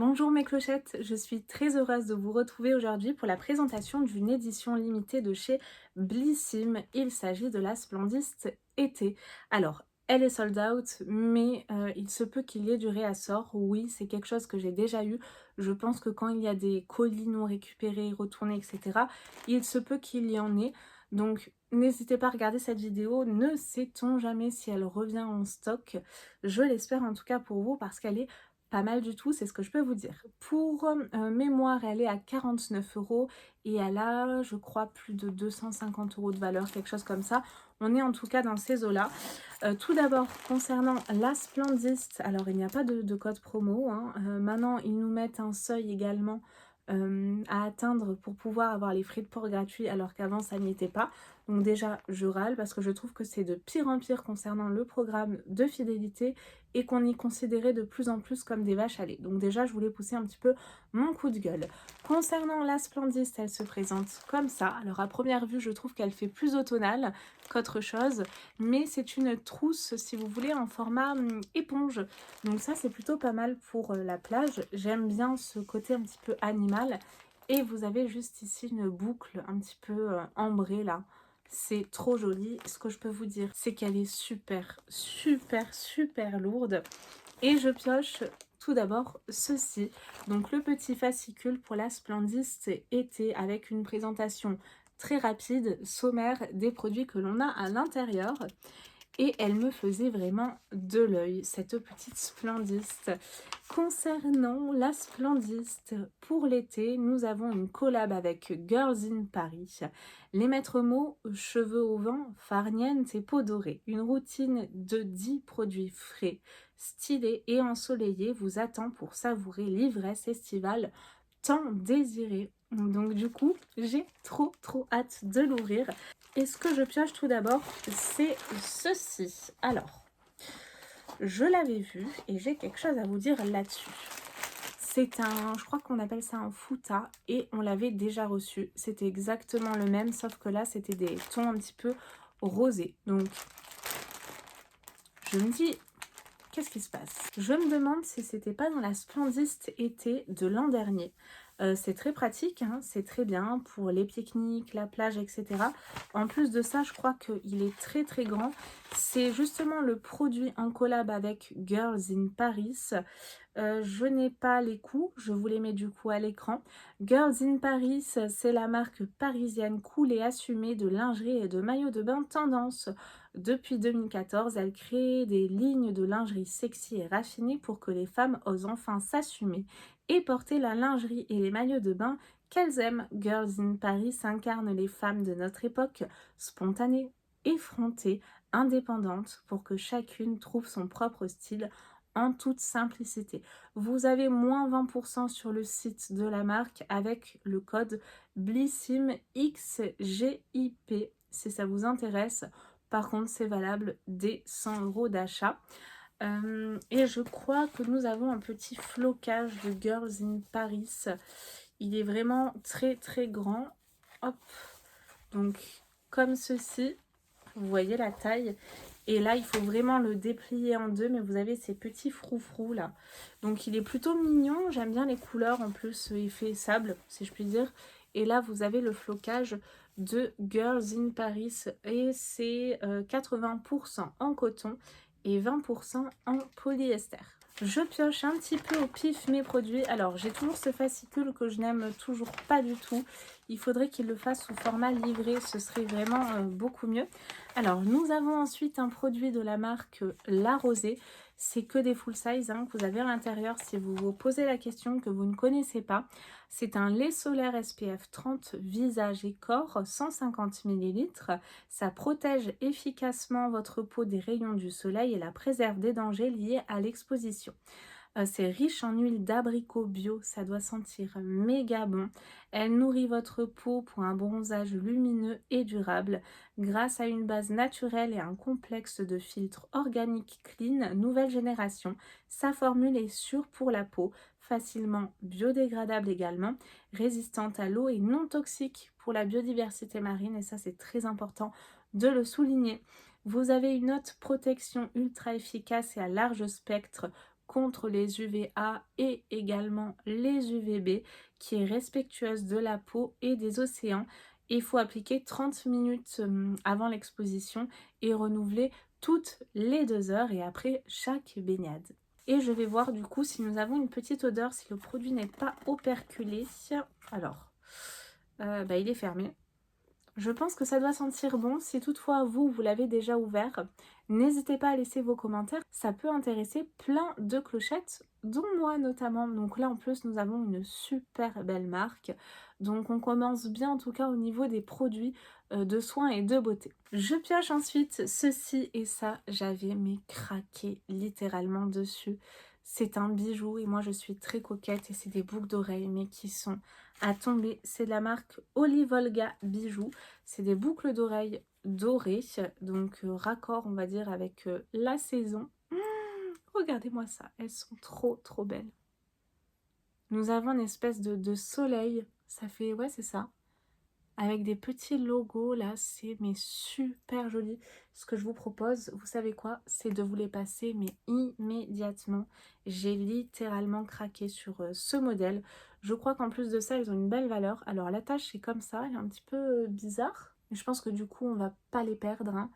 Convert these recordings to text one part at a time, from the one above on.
Bonjour mes clochettes, je suis très heureuse de vous retrouver aujourd'hui pour la présentation d'une édition limitée de chez Blissim. Il s'agit de la Splendiste été. Alors, elle est sold out, mais il se peut qu'il y ait du réassort. Oui, c'est quelque chose que j'ai déjà eu. Je pense que quand il y a des colis non récupérés, retournés, etc., il se peut qu'il y en ait. Donc, n'hésitez pas à regarder cette vidéo. Ne sait-on jamais si elle revient en stock. Je l'espère en tout cas pour vous parce qu'elle est pas mal du tout, c'est ce que je peux vous dire. Pour mémoire, elle est à 49 € et elle a, je crois, plus de 250 € de valeur, quelque chose comme ça. On est en tout cas dans ces eaux-là. Tout d'abord, concernant la Splendiste, alors il n'y a pas de code promo, hein. Maintenant, ils nous mettent un seuil également à atteindre pour pouvoir avoir les frais de port gratuits, alors qu'avant, ça n'y était pas. Donc déjà, je râle parce que je trouve que c'est de pire en pire concernant le programme de fidélité et qu'on y considérait de plus en plus comme des vaches à lait. Donc déjà, je voulais pousser un petit peu mon coup de gueule. Concernant la Splendiste, elle se présente comme ça. Alors à première vue, je trouve qu'elle fait plus automnale qu'autre chose, mais c'est une trousse, si vous voulez, en format éponge. Donc ça, c'est plutôt pas mal pour la plage. J'aime bien ce côté un petit peu animal. Et vous avez juste ici une boucle un petit peu ambrée là. C'est trop joli. Ce que je peux vous dire, c'est qu'elle est super, super, super lourde. Et je pioche tout d'abord ceci. Donc le petit fascicule pour la Splendiste été avec une présentation très rapide, sommaire des produits que l'on a à l'intérieur. Et elle me faisait vraiment de l'œil, cette petite Splendiste. Concernant la Splendiste, pour l'été, nous avons une collab avec Girls in Paris. Les maîtres mots, cheveux au vent, farniente et peau dorée. Une routine de 10 produits frais, stylés et ensoleillés vous attend pour savourer l'ivresse estivale tant désirée. Donc du coup, j'ai trop hâte de l'ouvrir. Et ce que je pioche tout d'abord, c'est ceci. Alors, je l'avais vu et j'ai quelque chose à vous dire là-dessus. C'est un, je crois qu'on appelle ça un futa et on l'avait déjà reçu. C'était exactement le même, sauf que là, c'était des tons un petit peu rosés. Donc, je me dis, qu'est-ce qui se passe? Je me demande si c'était pas dans la Splendiste été de l'an dernier. C'est très pratique, hein, c'est très bien pour les pique-niques, la plage, etc. En plus de ça, je crois qu'il est très grand. C'est justement le produit en collab avec Girls in Paris. Je n'ai pas les coûts, je vous les mets du coup à l'écran. Girls in Paris, c'est la marque parisienne cool et assumée de lingerie et de maillots de bain tendance. Depuis 2014, elle crée des lignes de lingerie sexy et raffinées pour que les femmes osent enfin s'assumer et porter la lingerie et les maillots de bain qu'elles aiment. Girls in Paris incarne les femmes de notre époque, spontanées, effrontées, indépendantes, pour que chacune trouve son propre style en toute simplicité. Vous avez moins 20% sur le site de la marque avec le code BLISSIMXGIP si ça vous intéresse. Par contre, c'est valable dès 100 € d'achat. Et je crois que nous avons un petit flocage de Girls in Paris. Il est vraiment très grand. Hop. Donc, comme ceci. Vous voyez la taille. Et là, il faut vraiment le déplier en deux. Mais vous avez ces petits froufrous là. Donc, il est plutôt mignon. J'aime bien les couleurs en plus. Effet sable, si je puis dire. Et là, vous avez le flocage de Girls in Paris. Et c'est 80% en coton et 20% en polyester. Je pioche un petit peu au pif mes produits. Alors, j'ai toujours ce fascicule que je n'aime toujours pas du tout. Il faudrait qu'il le fasse sous format livré. Ce serait vraiment beaucoup mieux. Alors, nous avons ensuite un produit de la marque La Rosée. C'est que des full size hein, que vous avez à l'intérieur si vous vous posez la question que vous ne connaissez pas. C'est un lait solaire SPF 30 visage et corps, 150 ml. Ça protège efficacement votre peau des rayons du soleil et la préserve des dangers liés à l'exposition. C'est riche en huile d'abricot bio, ça doit sentir méga bon. Elle nourrit votre peau pour un bronzage lumineux et durable grâce à une base naturelle et un complexe de filtres organiques clean nouvelle génération. Sa formule est sûre pour la peau, facilement biodégradable également, résistante à l'eau et non toxique pour la biodiversité marine et ça c'est très important de le souligner. Vous avez une haute protection ultra efficace et à large spectre contre les UVA et également les UVB, qui est respectueuse de la peau et des océans. Il faut appliquer 30 minutes avant l'exposition et renouveler toutes les 2 heures et après chaque baignade. Et je vais voir du coup si nous avons une petite odeur, si le produit n'est pas operculé. Alors, il est fermé. Je pense que ça doit sentir bon. Si toutefois vous l'avez déjà ouvert, n'hésitez pas à laisser vos commentaires. Ça peut intéresser plein de clochettes, dont moi notamment. Donc là en plus nous avons une super belle marque. Donc on commence bien en tout cas au niveau des produits de soins et de beauté. Je pioche ensuite ceci et ça, j'avais craqué littéralement dessus. C'est un bijou et moi je suis très coquette et c'est des boucles d'oreilles mais qui sont à tomber. C'est de la marque Olivolga Bijoux. C'est des boucles d'oreilles dorées, donc raccord on va dire avec la saison. Regardez-moi ça, elles sont trop belles. Nous avons une espèce de soleil, ça fait, ouais c'est ça, avec des petits logos là, c'est super joli. Ce que je vous propose, vous savez quoi, c'est de vous les passer mais immédiatement. J'ai littéralement craqué sur ce modèle. Je crois qu'en plus de ça, elles ont une belle valeur. Alors la tâche c'est comme ça, elle est un petit peu bizarre, mais je pense que du coup on va pas les perdre, hein.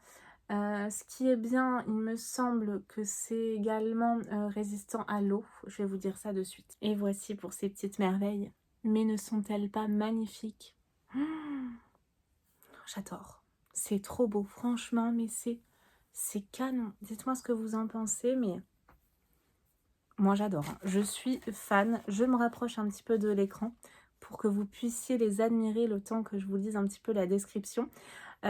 Ce qui est bien, il me semble que c'est également résistant à l'eau. Je vais vous dire ça de suite. Et voici pour ces petites merveilles. Mais ne sont-elles pas magnifiques? J'adore. C'est trop beau, franchement, mais c'est canon. Dites-moi ce que vous en pensez, mais moi j'adore, hein. Je suis fan. Je me rapproche un petit peu de l'écran pour que vous puissiez les admirer le temps que je vous lise un petit peu la description.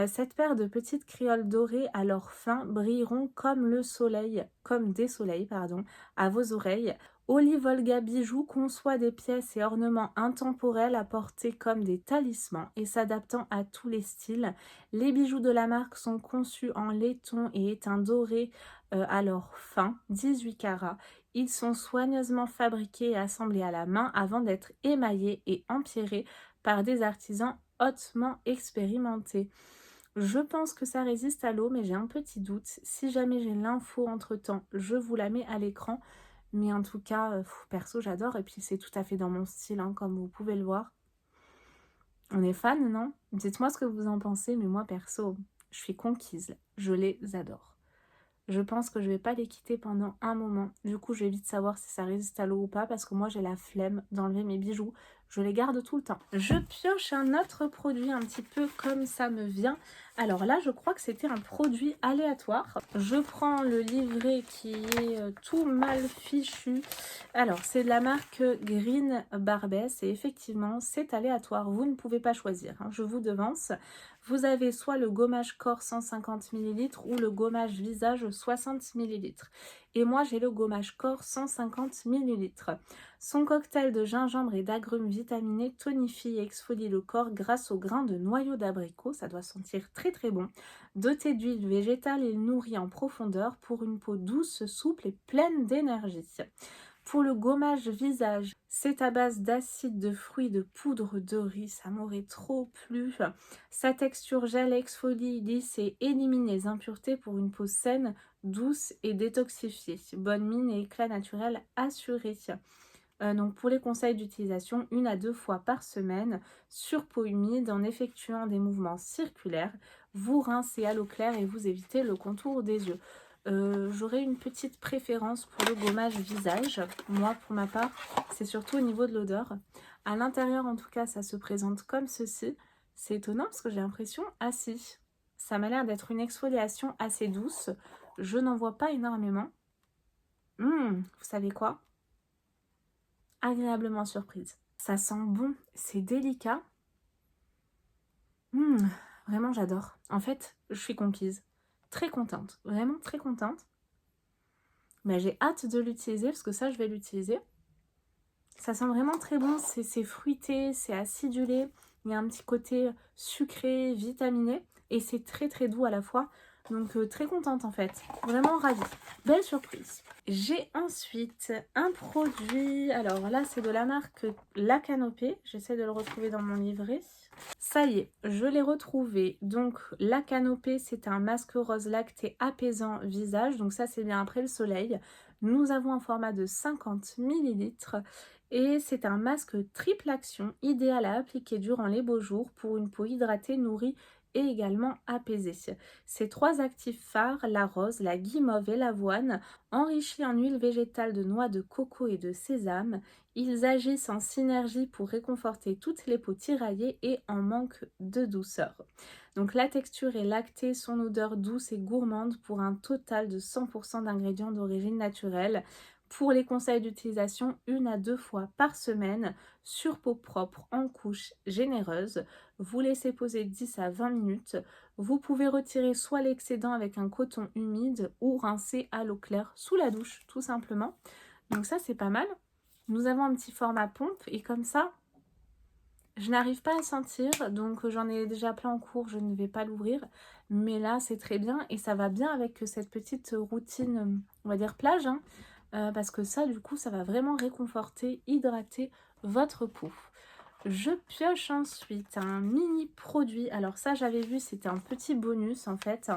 Cette paire de petites créoles dorées à leur fin brilleront comme le soleil, comme des soleils, pardon, à vos oreilles. Olivolga Bijoux conçoit des pièces et ornements intemporels à porter comme des talismans et s'adaptant à tous les styles. Les bijoux de la marque sont conçus en laiton et étain doré à leur fin, 18 carats. Ils sont soigneusement fabriqués et assemblés à la main avant d'être émaillés et empierrés par des artisans hautement expérimentés. Je pense que ça résiste à l'eau, mais j'ai un petit doute. Si jamais j'ai l'info entre-temps, je vous la mets à l'écran. Mais en tout cas, perso, j'adore. Et puis, c'est tout à fait dans mon style, hein, comme vous pouvez le voir. On est fan, non? Dites-moi ce que vous en pensez, mais moi, perso, je suis conquise. Je les adore. Je pense que je vais pas les quitter pendant un moment. Du coup, je vais vite savoir si ça résiste à l'eau ou pas parce que moi, j'ai la flemme d'enlever mes bijoux. Je les garde tout le temps. Je pioche un autre produit un petit peu comme ça me vient. Alors là, je crois que c'était un produit aléatoire. Je prends le livret qui est tout mal fichu. Alors, c'est de la marque Green Barbès et effectivement, c'est aléatoire. Vous ne pouvez pas choisir, hein. Je vous devance. Vous avez soit le gommage corps 150 ml ou le gommage visage 60 ml. Et moi, j'ai le gommage corps 150 ml. Son cocktail de gingembre et d'agrumes vitaminés tonifie et exfolie le corps grâce au grain de noyau d'abricot. Ça doit sentir très bon. Doté d'huile végétale, il nourrit en profondeur pour une peau douce, souple et pleine d'énergie. Pour le gommage visage, c'est à base d'acide de fruits de poudre de riz, ça m'aurait trop plu. Sa texture gel exfolie, lisse et élimine les impuretés pour une peau saine, douce et détoxifiée. Bonne mine et éclat naturel assuré. Donc pour les conseils d'utilisation, 1 à 2 fois par semaine sur peau humide en effectuant des mouvements circulaires. Vous rincez à l'eau claire et vous évitez le contour des yeux. J'aurais une petite préférence pour le gommage visage. Moi, pour ma part, c'est surtout au niveau de l'odeur. À l'intérieur, en tout cas, ça se présente comme ceci. C'est étonnant parce que j'ai l'impression, ah si, ça m'a l'air d'être une exfoliation assez douce. Je n'en vois pas énormément. Vous savez quoi? Agréablement surprise. Ça sent bon, c'est délicat. Vraiment, j'adore. En fait, je suis conquise. Très contente, vraiment très contente. Mais j'ai hâte de l'utiliser parce que ça, je vais l'utiliser. Ça sent vraiment très bon, c'est fruité, c'est acidulé. Il y a un petit côté sucré, vitaminé. Et c'est très doux à la fois. Donc très contente en fait, vraiment ravie. Belle surprise. J'ai ensuite un produit, alors là c'est de la marque La Canopée. J'essaie de le retrouver dans mon livret. Ça y est, je l'ai retrouvé. Donc La Canopée, c'est un masque rose lacté apaisant visage. Donc ça c'est bien après le soleil. Nous avons un format de 50 millilitres et c'est un masque triple action idéal à appliquer durant les beaux jours pour une peau hydratée, nourrie et également apaisée. Ces 3 actifs phares, la rose, la guimauve et l'avoine, enrichis en huile végétale de noix de coco et de sésame, ils agissent en synergie pour réconforter toutes les peaux tiraillées et en manque de douceur. Donc la texture est lactée, son odeur douce et gourmande pour un total de 100% d'ingrédients d'origine naturelle. Pour les conseils d'utilisation, 1 à 2 fois par semaine, sur peau propre, en couche généreuse. Vous laissez poser 10 à 20 minutes. Vous pouvez retirer soit l'excédent avec un coton humide ou rincer à l'eau claire sous la douche, tout simplement. Donc ça, c'est pas mal. Nous avons un petit format pompe et comme ça, je n'arrive pas à sentir, donc j'en ai déjà plein en cours, je ne vais pas l'ouvrir. Mais là, c'est très bien et ça va bien avec cette petite routine, on va dire plage, hein, parce que ça, du coup, ça va vraiment réconforter, hydrater votre peau. Je pioche ensuite un mini produit. Alors ça, j'avais vu, c'était un petit bonus en fait.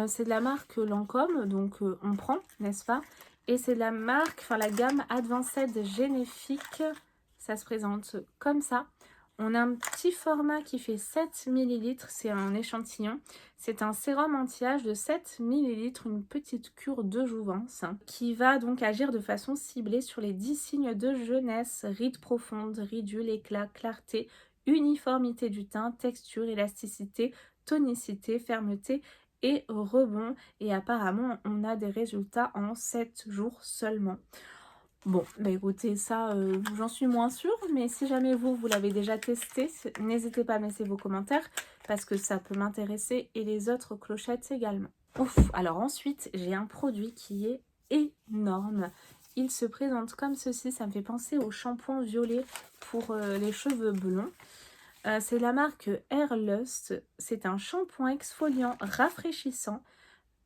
C'est de la marque Lancôme, donc on prend, n'est-ce pas? Et c'est de la marque, enfin la gamme Advanced Généfique. Ça se présente comme ça. On a un petit format qui fait 7 millilitres, c'est un échantillon. C'est un sérum anti-âge de 7 millilitres, une petite cure de jouvence qui va donc agir de façon ciblée sur les 10 signes de jeunesse, rides profondes, ridules, éclat, clarté, uniformité du teint, texture, élasticité, tonicité, fermeté et rebond. Et apparemment, on a des résultats en 7 jours seulement. Bon, bah écoutez, ça, j'en suis moins sûre, mais si jamais vous l'avez déjà testé, n'hésitez pas à me laisser vos commentaires, parce que ça peut m'intéresser, et les autres clochettes également. Ouf, alors ensuite, j'ai un produit qui est énorme. Il se présente comme ceci, ça me fait penser au shampoing violet pour les cheveux blonds. C'est la marque Airlust, c'est un shampoing exfoliant rafraîchissant,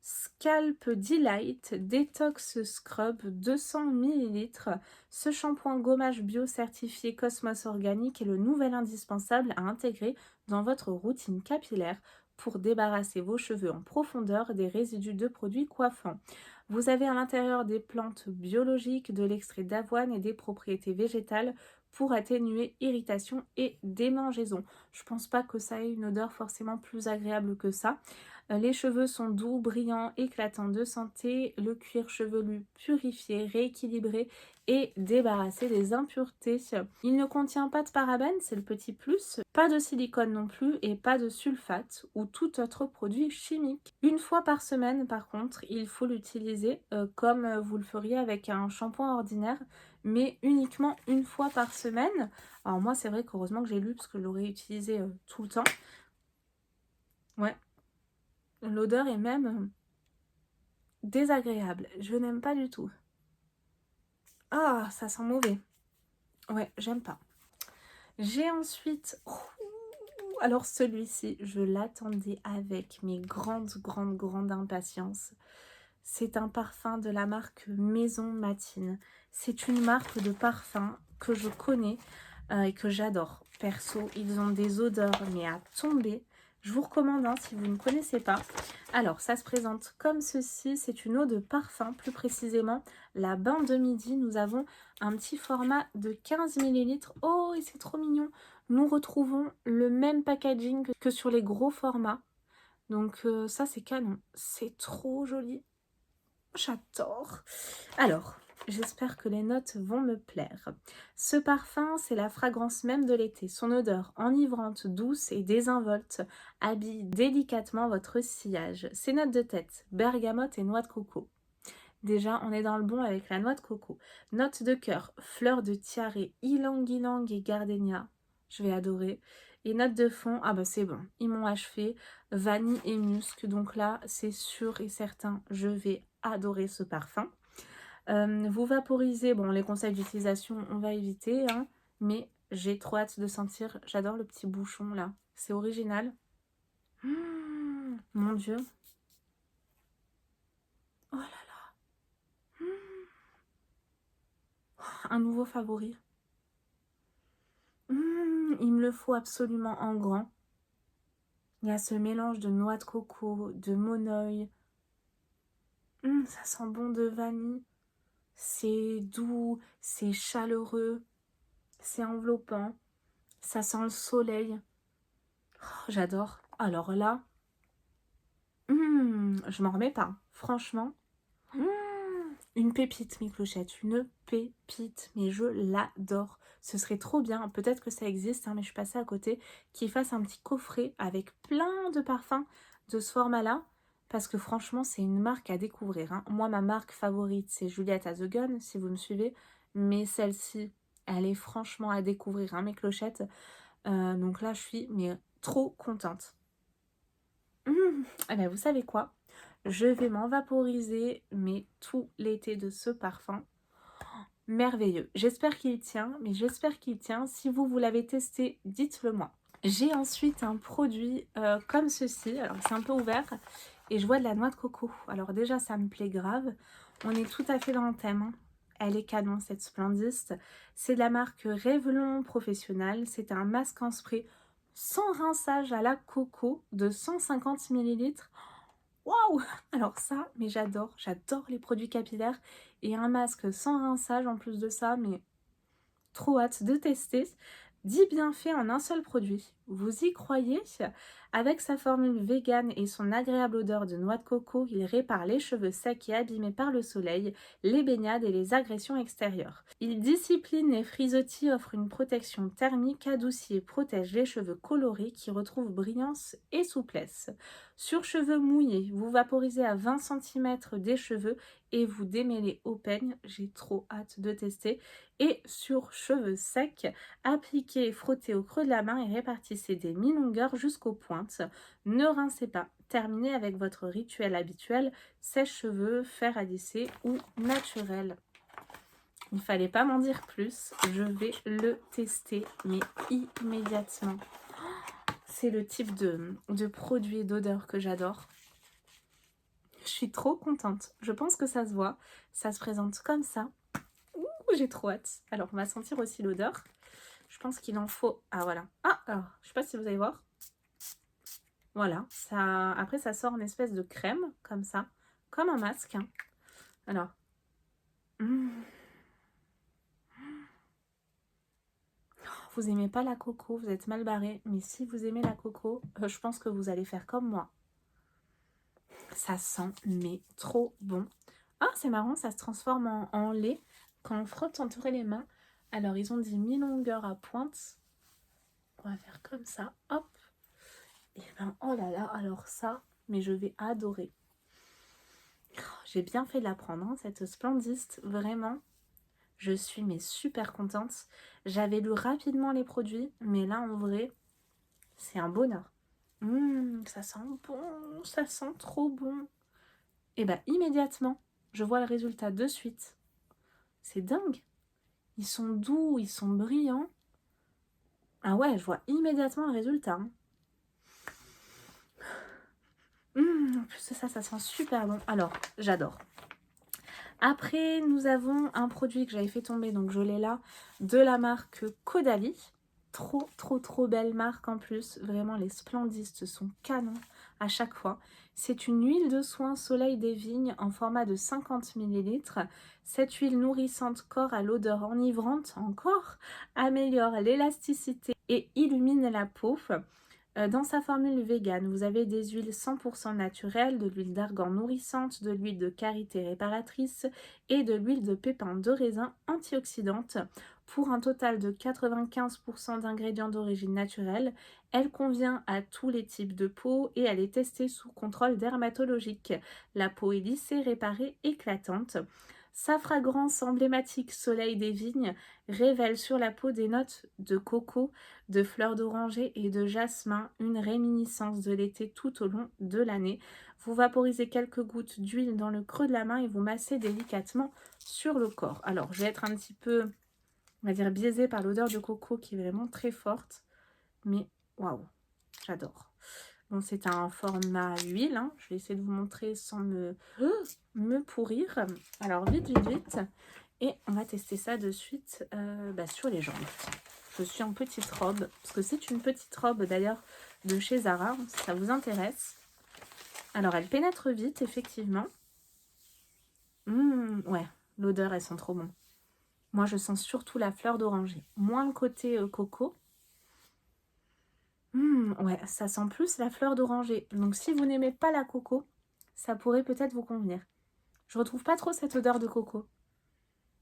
Scalp Delight Detox Scrub 200 millilitres. Ce shampoing gommage bio certifié Cosmos Organique est le nouvel indispensable à intégrer dans votre routine capillaire pour débarrasser vos cheveux en profondeur des résidus de produits coiffants. Vous avez à l'intérieur des plantes biologiques, de l'extrait d'avoine et des propriétés végétales pour atténuer irritation et démangeaison. Je pense pas que ça ait une odeur forcément plus agréable que ça. Les cheveux sont doux, brillants, éclatants de santé, le cuir chevelu purifié, rééquilibré et débarrassé des impuretés. Il ne contient pas de parabènes, c'est le petit plus, pas de silicone non plus et pas de sulfate ou tout autre produit chimique. 1 fois par semaine par contre, il faut l'utiliser comme vous le feriez avec un shampoing ordinaire, mais uniquement 1 fois par semaine. Alors moi c'est vrai qu'heureusement que j'ai lu parce que je l'aurais utilisé tout le temps. Ouais. L'odeur est même désagréable. Je n'aime pas du tout. Ah, ça sent mauvais. Ouais, j'aime pas. J'ai ensuite... alors celui-ci, je l'attendais avec mes grandes impatience. C'est un parfum de la marque Maison Matine. C'est une marque de parfum que je connais et que j'adore. Perso, ils ont des odeurs mais à tomber. Je vous recommande hein, si vous ne connaissez pas. Alors, ça se présente comme ceci. C'est une eau de parfum, plus précisément la bain de midi. Nous avons un petit format de 15 millilitres. Oh, et c'est trop mignon. Nous retrouvons le même packaging que sur les gros formats. Donc ça, c'est canon. C'est trop joli. J'adore. Alors, j'espère que les notes vont me plaire. Ce parfum, c'est la fragrance même de l'été. Son odeur enivrante, douce et désinvolte habille délicatement votre sillage. Ses notes de tête, bergamote et noix de coco. Déjà, on est dans le bon avec la noix de coco. Notes de cœur, fleurs de tiare, ylang-ylang et gardenia. Je vais adorer. Et notes de fond, ah bah c'est bon, ils m'ont achevé. Vanille et musc. Donc là, c'est sûr et certain, je vais adorer ce parfum. Vous vaporisez, bon, les conseils d'utilisation, on va éviter, hein, mais j'ai trop hâte de sentir. J'adore le petit bouchon là, c'est original. Mon Dieu. Oh là là. Un nouveau favori. Il me le faut absolument en grand. Il y a ce mélange de noix de coco, de monoeil. Ça sent bon de vanille. C'est doux, c'est chaleureux, c'est enveloppant, ça sent le soleil. Oh, j'adore. Alors là, je m'en remets pas. Franchement, une pépite, mes clochettes, une pépite, mais je l'adore. Ce serait trop bien, peut-être que ça existe, hein, mais je suis passée à côté, qu'ils fassent un petit coffret avec plein de parfums de ce format-là, parce que franchement, c'est une marque à découvrir, hein. Moi, ma marque favorite, c'est Juliette à The Gun, si vous me suivez, mais celle-ci, elle est franchement à découvrir, hein, mes clochettes. Donc là, je suis mais trop contente. Eh ben, vous savez quoi? Je vais m'en vaporiser, mais tout l'été de ce parfum. Merveilleux. J'espère qu'il tient, mais j'espère qu'il tient. Si vous, vous l'avez testé, dites-le moi. J'ai ensuite un produit comme ceci. Alors, c'est un peu ouvert et je vois de la noix de coco. Alors déjà, ça me plaît grave. On est tout à fait dans le thème, hein. Elle est canon, cette Splendiste. C'est de la marque Revlon Professionnel. C'est un masque en spray sans rinçage à la coco de 150 millilitres. Waouh! Alors ça, mais j'adore les produits capillaires et un masque sans rinçage en plus de ça, mais trop hâte de tester. 10 bienfaits en un seul produit. Vous y croyez? Avec sa formule vegan et son agréable odeur de noix de coco, il répare les cheveux secs et abîmés par le soleil, les baignades et les agressions extérieures. Il discipline les frisottis, offre une protection thermique, adoucit et protège les cheveux colorés qui retrouvent brillance et souplesse. Sur cheveux mouillés, vous vaporisez à 20 cm des cheveux et vous démêlez au peigne. J'ai trop hâte de tester. Et sur cheveux secs, appliquez et frottez au creux de la main et répartissez des mi-longueurs jusqu'aux pointes. Ne rincez pas. Terminez avec votre rituel habituel, sèche-cheveux, fer à lisser ou naturel. Il ne fallait pas m'en dire plus. Je vais le tester, mais immédiatement. C'est le type de produit et d'odeur que j'adore. Je suis trop contente. Je pense que ça se voit. Ça se présente comme ça. J'ai trop hâte. Alors, on va sentir aussi l'odeur. Je pense qu'il en faut... Ah, voilà. Ah, alors, je sais pas si vous allez voir. Voilà. Ça... Après, ça sort une espèce de crème, comme ça. Comme un masque, hein. Alors. Vous aimez pas la coco, vous êtes mal barré. Mais si vous aimez la coco, je pense que vous allez faire comme moi. Ça sent, mais trop bon. Ah, c'est marrant, ça se transforme en lait quand on frotte entre les mains. Alors, ils ont dit mi-longueur à pointe. On va faire comme ça, hop. Et ben, oh là là, alors ça, mais je vais adorer. Oh, j'ai bien fait de la prendre, hein, cette Splendiste, vraiment. Je suis mais super contente. J'avais lu rapidement les produits, mais là, en vrai, c'est un bonheur. Ça sent bon, ça sent trop bon. Et ben, immédiatement, je vois le résultat de suite. C'est dingue. Ils sont doux, ils sont brillants. Ah ouais, je vois immédiatement le résultat, hein. En plus de ça, ça sent super bon. Alors, j'adore. Après, nous avons un produit que j'avais fait tomber, donc je l'ai là, de la marque Caudalie. Trop, trop, trop belle marque en plus. Vraiment, les Splendistes sont canons à chaque fois. C'est une huile de soin Soleil des Vignes en format de 50 ml. Cette huile nourrissante corps à l'odeur enivrante encore améliore l'élasticité et illumine la peau. Dans sa formule vegan, vous avez des huiles 100% naturelles, de l'huile d'argan nourrissante, de l'huile de karité réparatrice et de l'huile de pépins de raisin antioxydante. Pour un total de 95% d'ingrédients d'origine naturelle, elle convient à tous les types de peau et elle est testée sous contrôle dermatologique. La peau est lissée, réparée, éclatante. Sa fragrance emblématique Soleil des Vignes révèle sur la peau des notes de coco, de fleurs d'oranger et de jasmin, une réminiscence de l'été tout au long de l'année. Vous vaporisez quelques gouttes d'huile dans le creux de la main et vous massez délicatement sur le corps. Alors, je vais être un petit peu, on va dire, biaisée par l'odeur de coco qui est vraiment très forte. Mais waouh, j'adore. Bon, c'est un format huile, hein. Je vais essayer de vous montrer sans me pourrir. Alors, vite, vite, vite. Et on va tester ça de suite sur les jambes. Je suis en petite robe, parce que c'est une petite robe d'ailleurs de chez Zara, si ça vous intéresse. Alors, elle pénètre vite, effectivement. Ouais. l'odeur, elles sont trop bonnes. Moi, je sens surtout la fleur d'oranger. Moins le côté coco. Ouais, ça sent plus la fleur d'oranger. Donc, si vous n'aimez pas la coco, ça pourrait peut-être vous convenir. Je retrouve pas trop cette odeur de coco.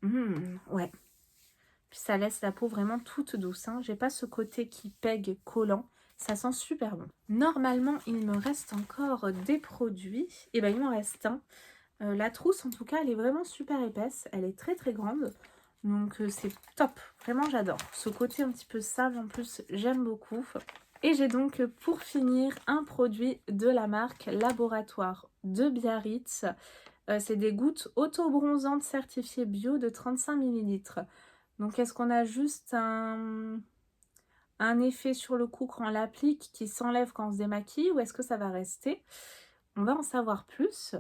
Ouais. Puis ça laisse la peau vraiment toute douce. Hein. J'ai pas ce côté qui pègue collant. Ça sent super bon. Normalement, il me reste encore des produits. Et ben, il m'en reste un. La trousse, en tout cas, elle est vraiment super épaisse. Elle est très très grande. Donc, c'est top. Vraiment, j'adore. Ce côté un petit peu sable, en plus, j'aime beaucoup. Et j'ai donc, pour finir, un produit de la marque Laboratoire de Biarritz. C'est des gouttes auto-bronzantes certifiées bio de 35 ml. Donc, est-ce qu'on a juste un effet sur le cou quand on l'applique qui s'enlève quand on se démaquille ou est-ce que ça va rester? On va en savoir plus.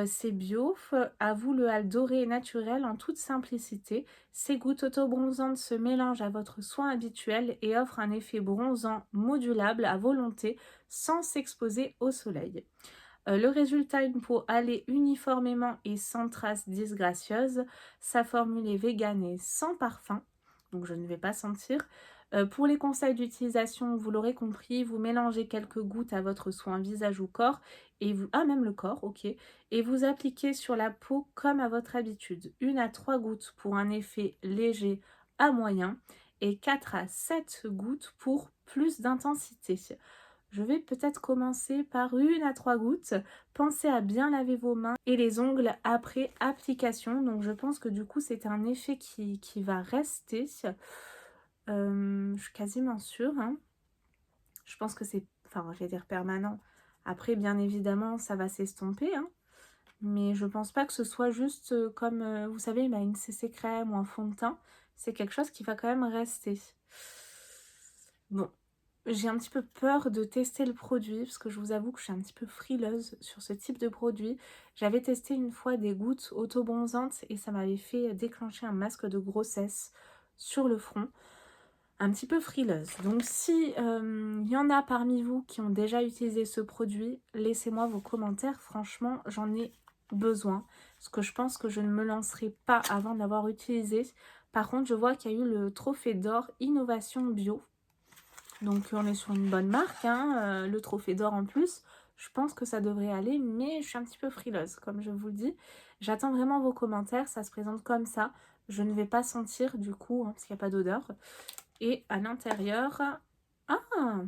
C'est bio, à vous le hâle doré et naturel en toute simplicité. Ces gouttes auto-bronzantes se mélangent à votre soin habituel et offrent un effet bronzant modulable à volonté sans s'exposer au soleil. Le résultat, une peau hâlée uniformément et sans traces disgracieuses. Sa formule est végane et sans parfum, donc je ne vais pas sentir. Pour les conseils d'utilisation, vous l'aurez compris, vous mélangez quelques gouttes à votre soin visage ou corps, et vous, même le corps, ok, et vous appliquez sur la peau comme à votre habitude. 1 à 3 gouttes pour un effet léger à moyen, et 4 à 7 gouttes pour plus d'intensité. Je vais peut-être commencer par 1 à 3 gouttes. Pensez à bien laver vos mains et les ongles après application. Donc je pense que du coup c'est un effet qui va rester. Je suis quasiment sûre. Hein. Je pense que c'est, enfin je vais dire permanent. Après bien évidemment ça va s'estomper. Hein. Mais je pense pas que ce soit juste comme, vous savez, une CC crème ou un fond de teint. C'est quelque chose qui va quand même rester. Bon. J'ai un petit peu peur de tester le produit parce que je vous avoue que je suis un petit peu frileuse sur ce type de produit. J'avais testé une fois des gouttes auto-bronzantes et ça m'avait fait déclencher un masque de grossesse sur le front. Un petit peu frileuse. Donc si il y en a parmi vous qui ont déjà utilisé ce produit, laissez-moi vos commentaires. Franchement, j'en ai besoin parce que je pense que je ne me lancerai pas avant de l'avoir utilisé. Par contre, je vois qu'il y a eu le trophée d'or Innovation Bio. Donc on est sur une bonne marque, hein, le trophée d'or en plus. Je pense que ça devrait aller, mais je suis un petit peu frileuse, comme je vous le dis. J'attends vraiment vos commentaires, ça se présente comme ça. Je ne vais pas sentir du coup, hein, parce qu'il n'y a pas d'odeur. Et à l'intérieur, ah,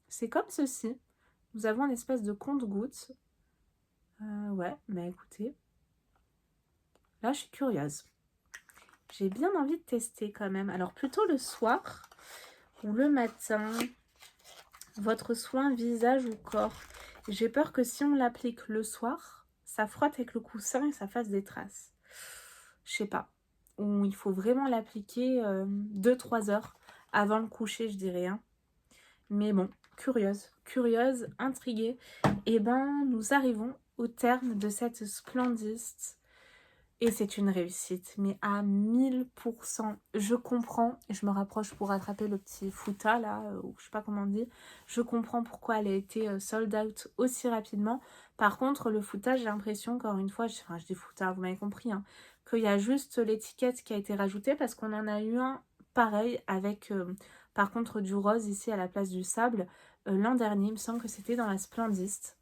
c'est comme ceci. Nous avons une espèce de compte-gouttes. Ouais, mais écoutez, là je suis curieuse. J'ai bien envie de tester quand même. Alors plutôt le soir ou le matin, votre soin visage ou corps. J'ai peur que si on l'applique le soir, ça frotte avec le coussin et ça fasse des traces. Je sais pas. Ou il faut vraiment l'appliquer 2-3 heures avant le coucher, je dirais. Hein. Mais bon, curieuse, intriguée. Et ben, nous arrivons au terme de cette Splendist. Et c'est une réussite, mais à 1000%. Je comprends, et je me rapproche pour rattraper le petit fouta là, ou je sais pas comment on dit. Je comprends pourquoi elle a été sold out aussi rapidement. Par contre, le fouta, j'ai l'impression, encore une fois, je dis fouta, vous m'avez compris, hein, qu'il y a juste l'étiquette qui a été rajoutée parce qu'on en a eu un pareil avec, par contre, du rose ici à la place du sable. L'an dernier, il me semble que c'était dans la Splendist.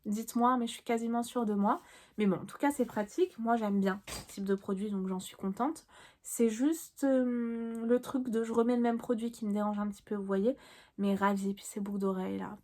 Dites-moi, mais je suis quasiment sûre de moi. Mais bon, en tout cas, c'est pratique. Moi, j'aime bien ce type de produit, donc j'en suis contente. C'est juste le truc de je remets le même produit qui me dérange un petit peu, vous voyez. Mais ravie. Puis ces boucles d'oreilles, là.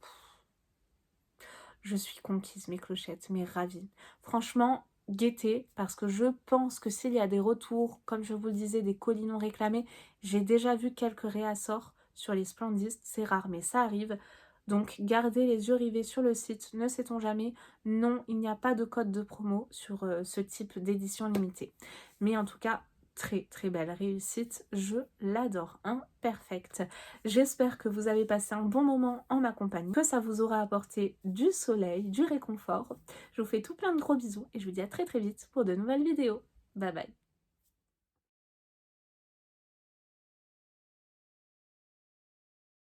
Je suis conquise, mes clochettes, mais ravie. Franchement, guettez, parce que je pense que s'il y a des retours, comme je vous le disais, des colis non réclamés, j'ai déjà vu quelques réassorts sur les Splendist. C'est rare, mais ça arrive. Donc, gardez les yeux rivés sur le site, ne sait-on jamais. Non, il n'y a pas de code de promo sur ce type d'édition limitée. Mais en tout cas, très très belle réussite, je l'adore, hein, perfect. J'espère que vous avez passé un bon moment en ma compagnie, que ça vous aura apporté du soleil, du réconfort. Je vous fais tout plein de gros bisous et je vous dis à très très vite pour de nouvelles vidéos. Bye bye.